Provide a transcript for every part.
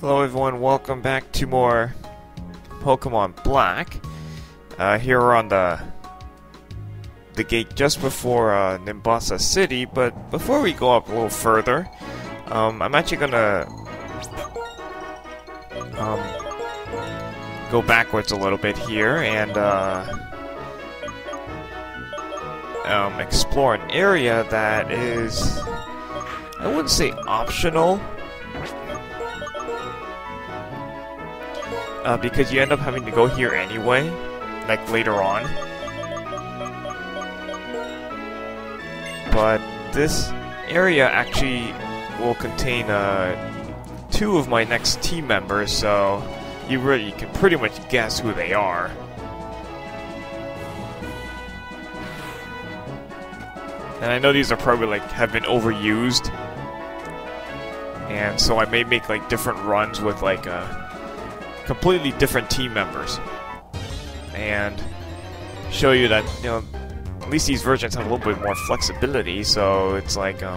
Hello everyone, welcome back to more Pokemon Black. Here we're on the gate just before Nimbasa City, but before we go up a little further, I'm actually gonna go backwards a little bit here and explore an area that is, I wouldn't say optional, because you end up having to go here anyway, like later on. But this area actually will contain two of my next team members, so you can pretty much guess who they are. And I know these are probably like have been overused, and so I may make like different runs with like completely different team members and show you that, you know, at least these versions have a little bit more flexibility, so it's like you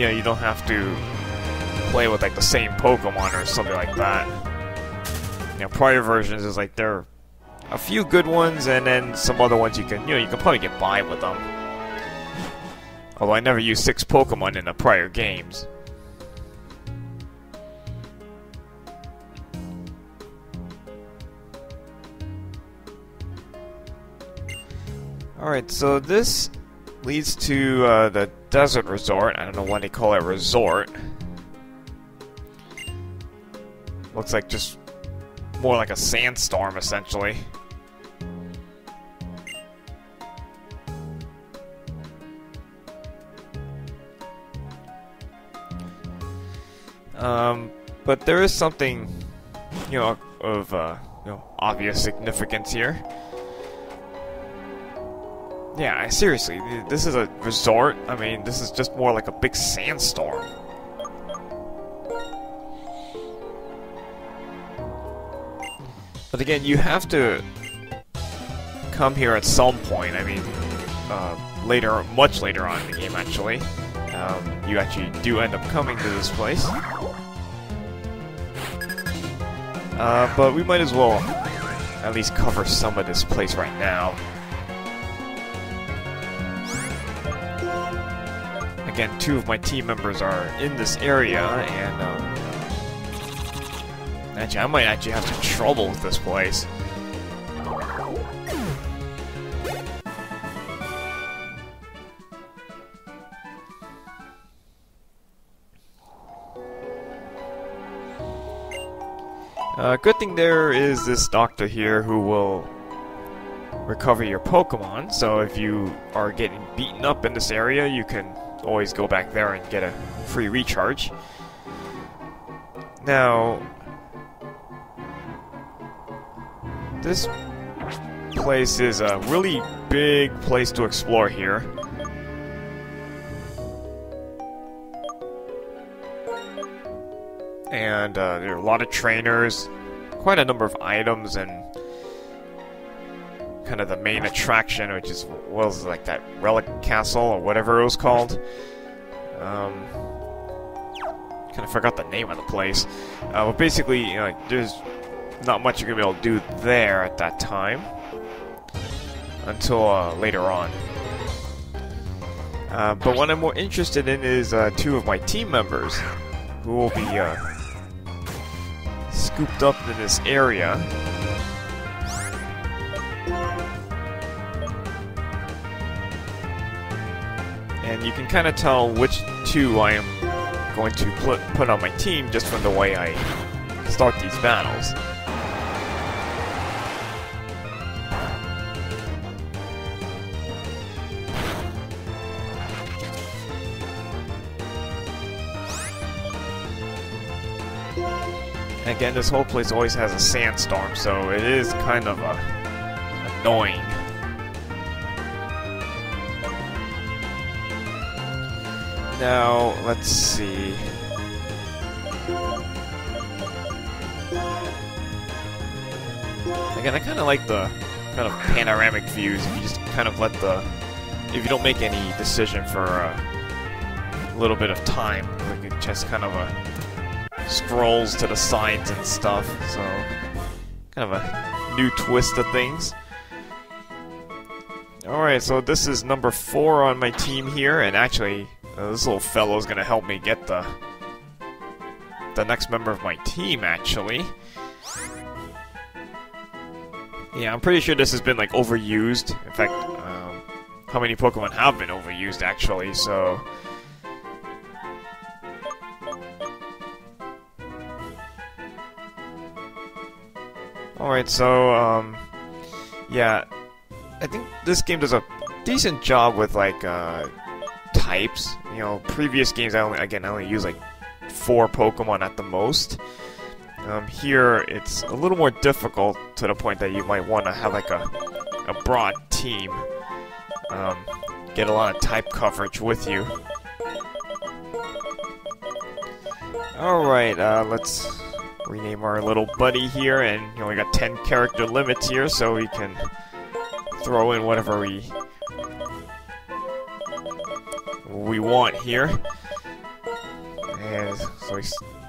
know, you don't have to play with like the same Pokemon or something like that. You know, prior versions is like there are a few good ones and then some other ones you can probably get by with them. Although I never used 6 Pokemon in the prior games. Alright, so this leads to the Desert Resort. I don't know why they call it resort. Looks like just more like a sandstorm, essentially. But there is something, you know, of obvious significance here. Yeah, seriously, this is a resort. I mean, this is just more like a big sandstorm. But again, you have to come here at some point. I mean, much later on in the game, actually. You actually do end up coming to this place. But we might as well at least cover some of this place right now. Again, 2 of my team members are in this area, and actually, I might actually have some trouble with this place. Good thing there is this doctor here who will recover your Pokemon, so if you are getting beaten up in this area, you can always go back there and get a free recharge. Now, this place is a really big place to explore here. And there are a lot of trainers, quite a number of items, and kind of the main attraction, which is, what was it, like that Relic Castle or whatever it was called. Kind of forgot the name of the place. But basically, you know, there's not much you're gonna be able to do there at that time until later on. But what I'm more interested in is 2 of my team members who will be scooped up in this area. And you can kind of tell which 2 I am going to put on my team just from the way I start these battles. Again, this whole place always has a sandstorm, so it is kind of annoying. Now, let's see. Again, I kind of like the kind of panoramic views. If you just kind of let the... If you don't make any decision for little bit of time. Like it just kind of scrolls to the sides and stuff. So kind of a new twist to things. Alright, so this is number 4 on my team here, and actually this little fellow is going to help me get the next member of my team, actually. Yeah, I'm pretty sure this has been, like, overused. In fact, how many Pokemon have been overused, actually, so... Alright, so, yeah, I think this game does a decent job with, like, types. You know, previous games, I only use, like, 4 Pokemon at the most. Here, it's a little more difficult to the point that you might want to have, like, a broad team. Get a lot of type coverage with you. Alright, let's rename our little buddy here, and you know, we got 10 character limits here, so we can throw in whatever we want here. And so we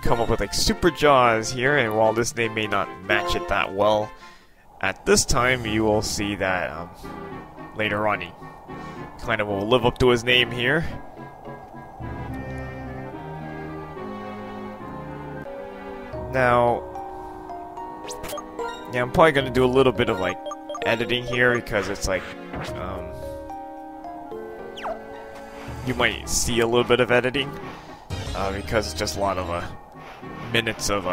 come up with like Super Jaws here, and while this name may not match it that well at this time, you will see that later on he kind of will live up to his name here. Now, yeah, I'm probably going to do a little bit of like editing here because it's like you might see a little bit of editing because it's just a lot of minutes of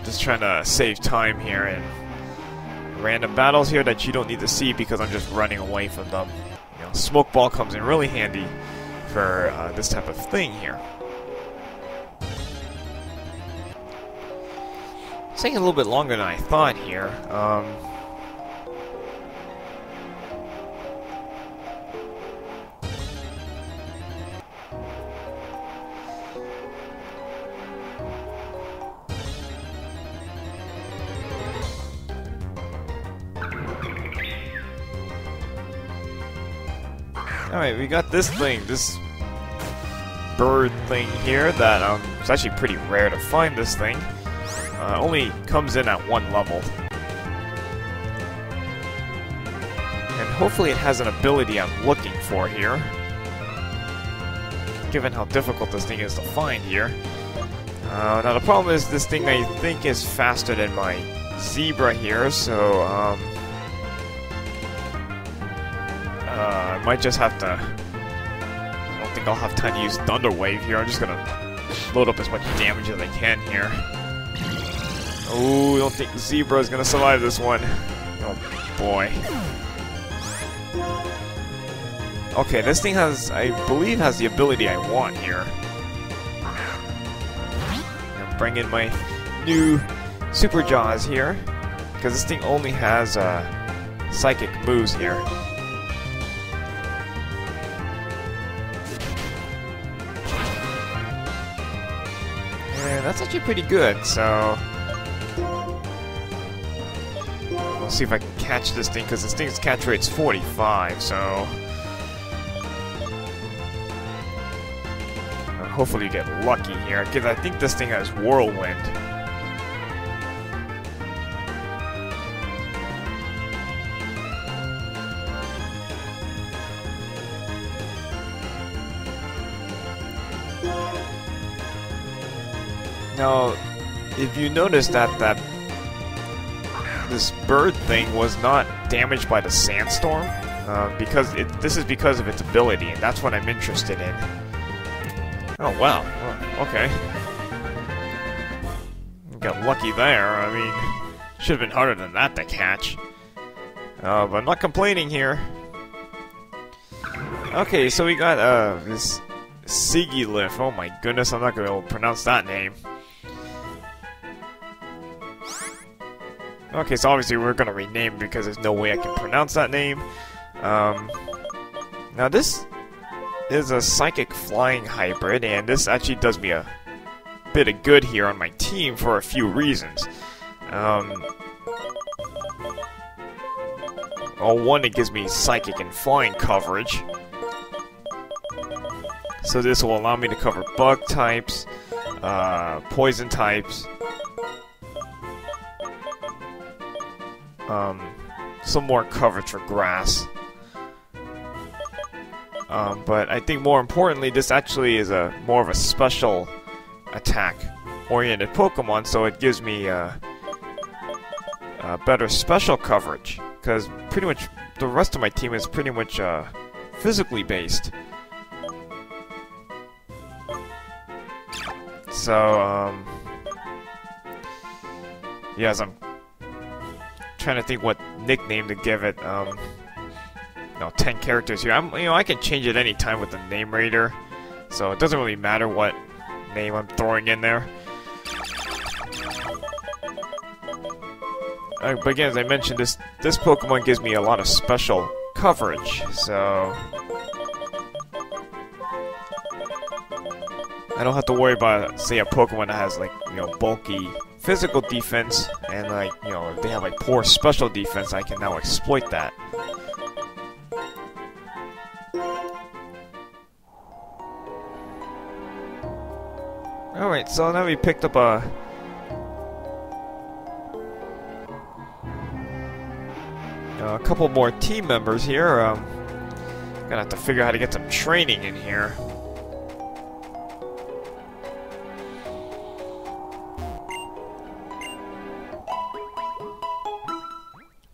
just trying to save time here, and random battles here that you don't need to see because I'm just running away from them. You know, Smoke Ball comes in really handy for this type of thing here. It's taking a little bit longer than I thought here. Alright, we got this thing, this bird thing here that it's actually pretty rare to find this thing. Only comes in at 1 level. And hopefully it has an ability I'm looking for here, given how difficult this thing is to find here. Now the problem is this thing I think is faster than my Zebra here, so I might just have to... I don't think I'll have time to use Thunder Wave here. I'm just gonna load up as much damage as I can here. Oh, I don't think Zebra is gonna survive this one. Oh boy. Okay, this thing has, I believe, has the ability I want here. And bring in my new Super Jaws here, because this thing only has psychic moves here. And that's actually pretty good, so we'll see if I can catch this thing, because this thing's catch rate's 45, so hopefully you get lucky here, because I think this thing has Whirlwind. Now, if you notice that this bird thing was not damaged by the sandstorm, because this is because of its ability, and that's what I'm interested in. Oh wow, well, okay. Got lucky there. I mean, should have been harder than that to catch. But I'm not complaining here. Okay, so we got this Sigilyph. Oh my goodness, I'm not going to be able to pronounce that name. Okay, so obviously we're going to rename because there's no way I can pronounce that name. Now this is a Psychic Flying Hybrid, and this actually does me a bit of good here on my team for a few reasons. Well, one, it gives me Psychic and Flying coverage. So this will allow me to cover bug types, poison types, some more coverage for grass. But I think more importantly, this actually is more of a special attack-oriented Pokemon, so it gives me better special coverage, because pretty much the rest of my team is pretty much physically based. So, yeah, as I'm trying to think what nickname to give it. No, 10 characters here. I can change it anytime with the name raider, so it doesn't really matter what name I'm throwing in there. But again, as I mentioned, this Pokemon gives me a lot of special coverage, so I don't have to worry about, say, a Pokemon that has, like, bulky physical defense, and, like, if they have, like, poor special defense, I can now exploit that. Alright, so now we picked up a couple more team members here. Gonna have to figure out how to get some training in here.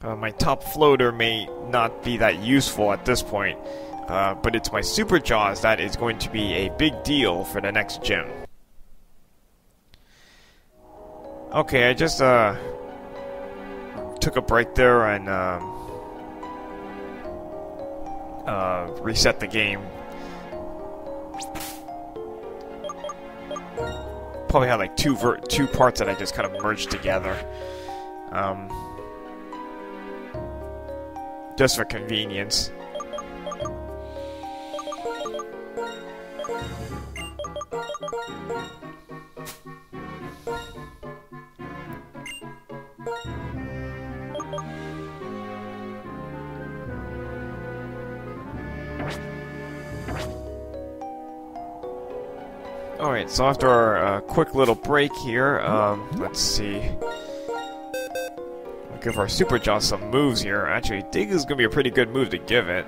My top floater may not be that useful at this point, but it's my Super Jaws that is going to be a big deal for the next gym. Okay, I just took a break there and reset the game. Probably had like two parts that I just kind of merged together. Just for convenience. Alright, so after our quick little break here, let's see. We'll give our Super Jaw some moves here. Actually, Dig is going to be a pretty good move to give it.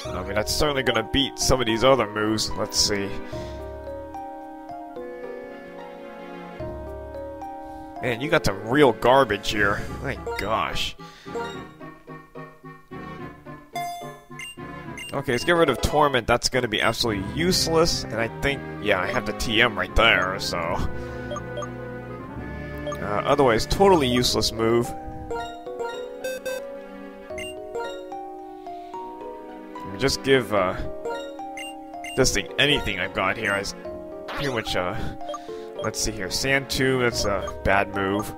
I mean, that's certainly going to beat some of these other moves. Let's see. Man, you got some real garbage here. My gosh. Okay, let's get rid of Torment. That's going to be absolutely useless. And I think, yeah, I have the TM right there, so... otherwise, totally useless move. Just give this thing anything I've got here. I pretty much, let's see here. Sand Tomb, that's a bad move.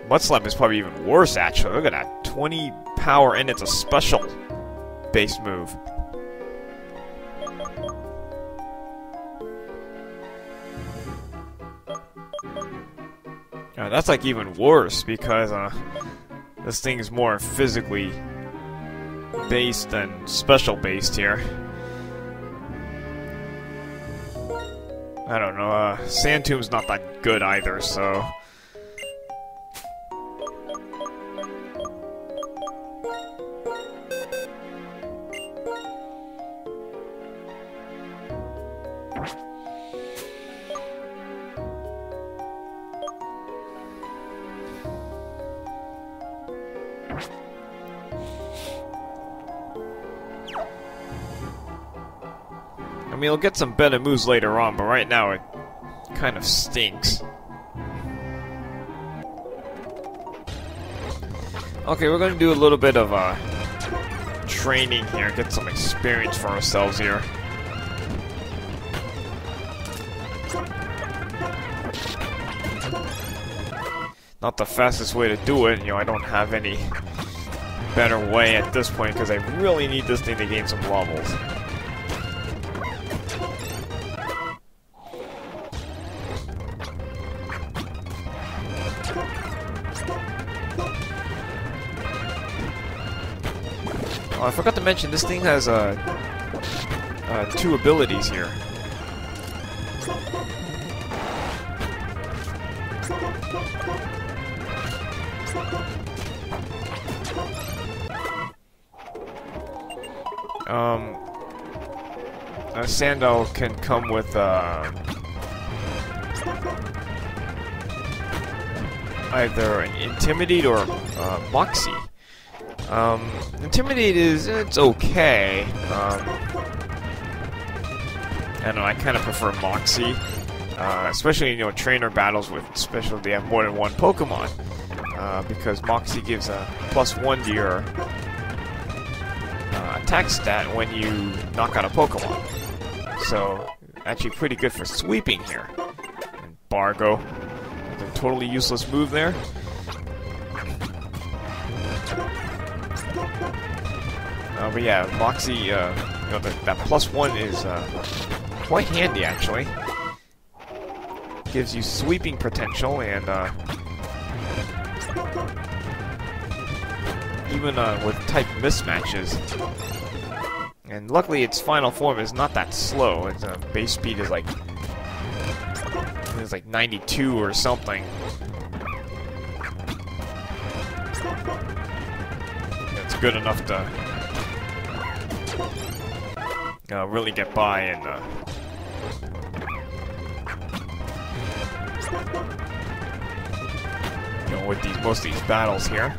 Mudslap is probably even worse, actually. Look at that. 20 power, and it's a special base move. That's like even worse because this thing is more physically based than special based here. I don't know, Sand Tomb's not that good either, so... I mean, we'll get some better moves later on, but right now it kind of stinks. Okay, we're going to do a little bit of training here, get some experience for ourselves here. Not the fastest way to do it, I don't have any better way at this point because I really need this thing to gain some levels. Oh, I forgot to mention, this thing has two abilities here. Sandal can come with either Intimidate or Moxie. Intimidate it's okay. I don't know, I kind of prefer Moxie, especially trainer battles with especially if they have more than one Pokemon, because Moxie gives a +1 to your attack stat when you knock out a Pokemon. So actually pretty good for sweeping here. And Bargo, a totally useless move there. But yeah, Moxie, that +1 is quite handy actually. Gives you sweeping potential and even with type mismatches. And luckily its final form is not that slow. Its base speed is like 92 or something. It's good enough to really get by and with most of these battles here.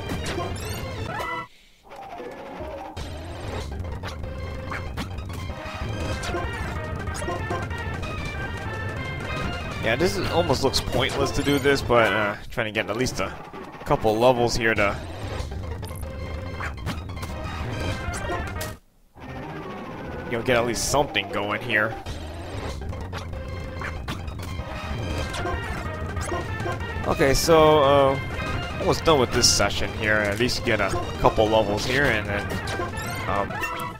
Yeah, this almost looks pointless to do this, but trying to get at least a couple levels here to get at least something going here. Okay, so almost done with this session here. At least get a couple levels here, and then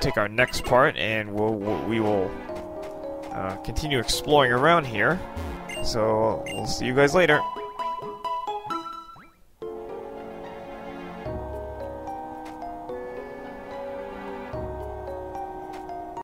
take our next part, and we will continue exploring around here. So we'll see you guys later.